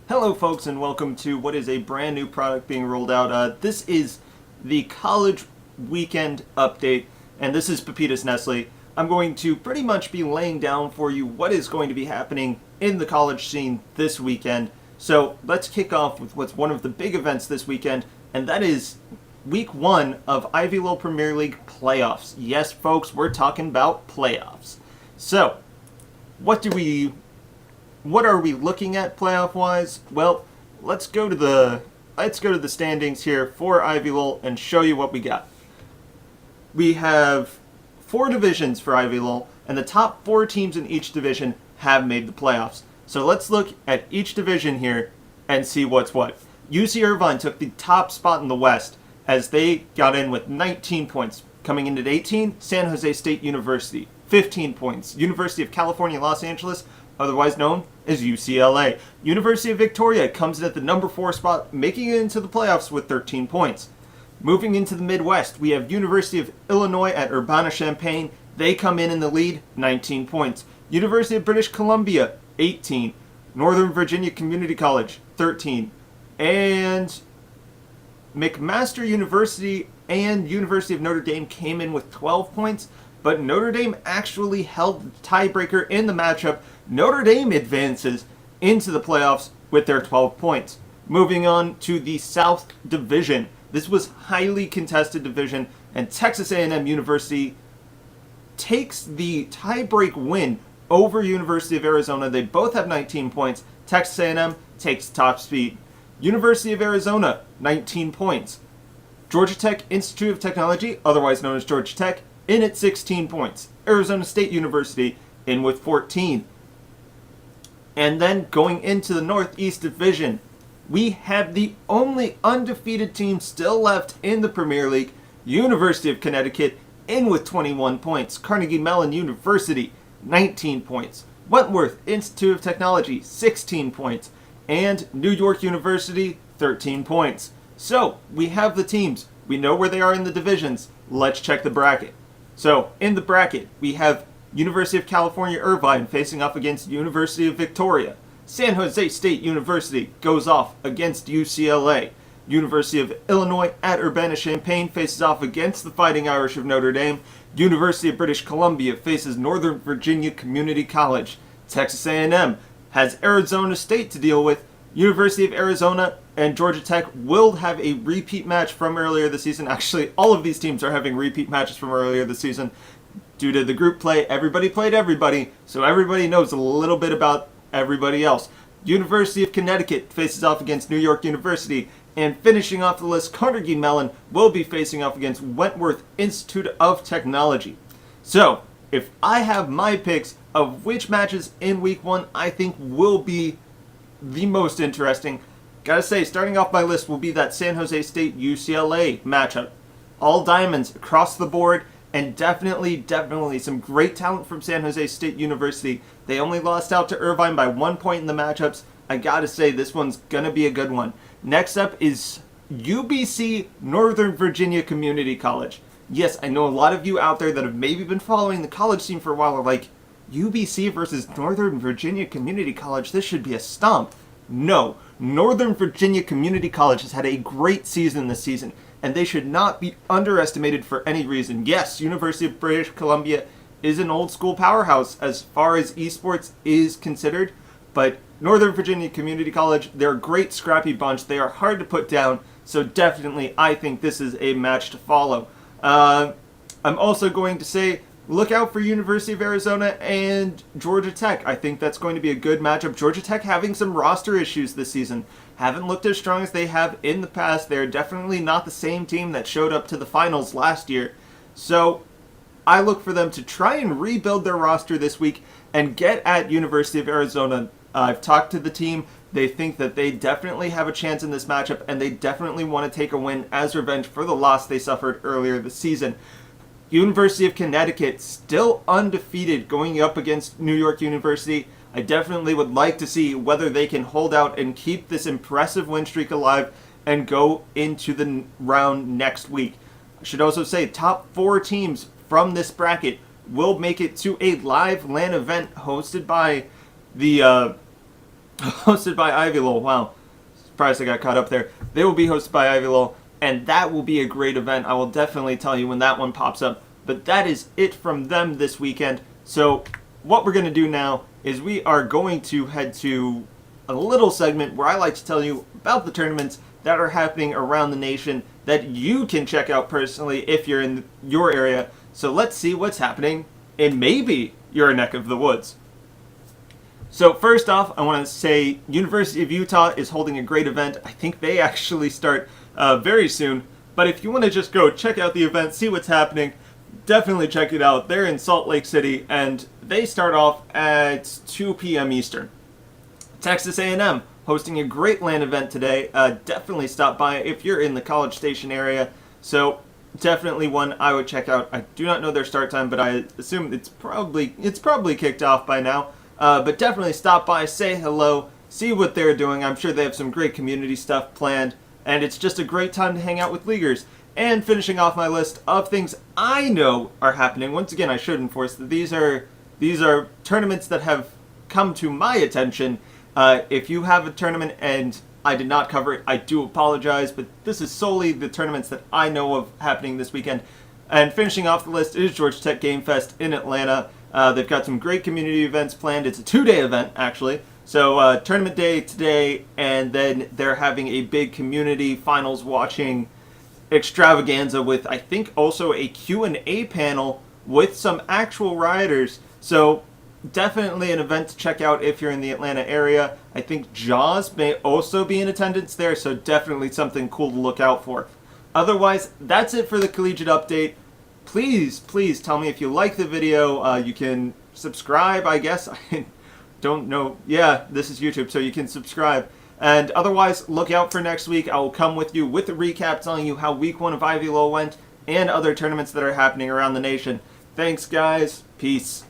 Hello folks and welcome to what is a brand new product being rolled out. This is the college weekend update, and this is Pepitas Nestle. I'm going to pretty much be laying down for you what is going to be happening in the college scene this weekend. So let's kick off with what's one of the big events this weekend, and that is week one of Ivy League Premier League playoffs. Yes folks, we're talking about playoffs. So, what are we looking at playoff wise? Well, let's go to the standings here for Ivy League and show you what we got. We have 4 divisions for Ivy League, and the top 4 teams in each division have made the playoffs. So let's look at each division here and see what's what. UC Irvine took the top spot in the West as they got in with 19 points. Coming in at 18, San Jose State University, 15 points. University of California, Los Angeles, otherwise known as UCLA. University of Victoria comes in at the number 4 spot, making it into the playoffs with 13 points. Moving into the Midwest, we have University of Illinois at Urbana-Champaign. They come in the lead, 19 points. University of British Columbia, 18. Northern Virginia Community College, 13. And McMaster University and University of Notre Dame came in with 12 points, but Notre Dame actually held the tiebreaker in the matchup. Notre Dame advances into the playoffs with their 12 points. Moving on to the South Division. This was highly contested division, and Texas A&M University takes the tiebreak win over University of Arizona. They both have 19 points. Texas A&M takes top speed. University of Arizona, 19 points. Georgia Tech Institute of Technology, otherwise known as Georgia Tech, in at 16 points. Arizona State University in with 14. And then going into the Northeast Division, we have the only undefeated team still left in the Premier League, University of Connecticut, in with 21 points. Carnegie Mellon University, 19 points. Wentworth Institute of Technology, 16 points. And New York University, 13 points. So, we have the teams. We know where they are in the divisions. Let's check the bracket. So, in the bracket, we have University of California Irvine facing off against University of Victoria. San Jose State University goes off against UCLA. University of Illinois at Urbana-Champaign faces off against the Fighting Irish of Notre Dame. University of British Columbia faces Northern Virginia Community College. Texas A&M has Arizona State to deal with. University of Arizona and Georgia Tech will have a repeat match from earlier this season. Actually, all of these teams are having repeat matches from earlier this season. Due to the group play, everybody played everybody, so everybody knows a little bit about everybody else. University of Connecticut faces off against New York University, and finishing off the list, Carnegie Mellon will be facing off against Wentworth Institute of Technology. So, if I have my picks of which matches in week 1 I think will be the most interesting, gotta say, starting off my list will be that San Jose State UCLA matchup. All diamonds across the board, and definitely some great talent from San Jose State University. They only lost out to Irvine by 1 point in the matchups. I gotta say, this one's gonna be a good one. Next up is UBC Northern Virginia Community College. Yes, I know a lot of you out there that have maybe been following the college scene for a while are like, UBC versus Northern Virginia Community College, this should be a stomp. No, Northern Virginia Community College has had a great season this season, and they should not be underestimated for any reason. Yes, University of British Columbia is an old school powerhouse as far as esports is considered, but Northern Virginia Community College, they're a great scrappy bunch. They are hard to put down, so definitely I think this is a match to follow. I'm also going to say, look out for University of Arizona and Georgia Tech. I think that's going to be a good matchup. Georgia Tech having some roster issues this season. Haven't looked as strong as they have in the past. They're definitely not the same team that showed up to the finals last year. So I look for them to try and rebuild their roster this week and get at University of Arizona. I've talked to the team. They think that they definitely have a chance in this matchup, and they definitely want to take a win as revenge for the loss they suffered earlier this season. University of Connecticut still undefeated going up against New York University. I definitely would like to see whether they can hold out and keep this impressive win streak alive and go into the round next week. I should also say top 4 teams from this bracket will make it to a live LAN event hosted by the hosted by Ivy Lowell. Wow, surprised I got caught up there. They will be hosted by Ivy Lowell, and that will be a great event. I will definitely tell you when that one pops up. But that is it from them this weekend. So what we're going to do now is we are going to head to a little segment where I like to tell you about the tournaments that are happening around the nation that you can check out personally if you're in your area. So let's see what's happening in maybe your neck of the woods. So first off, I want to say University of Utah is holding a great event. I think they actually start very soon. But if you want to just go check out the event, see what's happening, definitely check it out. They're in Salt Lake City, and they start off at 2 p.m. Eastern. Texas A&M hosting a great LAN event today. Definitely stop by if you're in the College Station area. So definitely one I would check out. I do not know their start time, but I assume it's probably kicked off by now. But definitely stop by, say hello, see what they're doing. I'm sure they have some great community stuff planned, and it's just a great time to hang out with leaguers. And finishing off my list of things I know are happening. Once again, I should enforce that these are tournaments that have come to my attention. If you have a tournament and I did not cover it, I do apologize, but this is solely the tournaments that I know of happening this weekend. And finishing off the list is Georgia Tech Game Fest in Atlanta. They've got some great community events planned. It's a 2-day event, actually. So tournament day today, and then they're having a big community finals watching extravaganza with, I think, also a Q&A panel with some actual rioters. So definitely an event to check out if you're in the Atlanta area. I think Jaws may also be in attendance there, so definitely something cool to look out for. Otherwise, that's it for the Collegiate Update. Please tell me if you like the video. You can subscribe, I guess. I don't know. Yeah, this is YouTube, so you can subscribe. And otherwise, look out for next week. I will come with you with a recap telling you how week 1 of Ivy Lowell went and other tournaments that are happening around the nation. Thanks, guys. Peace.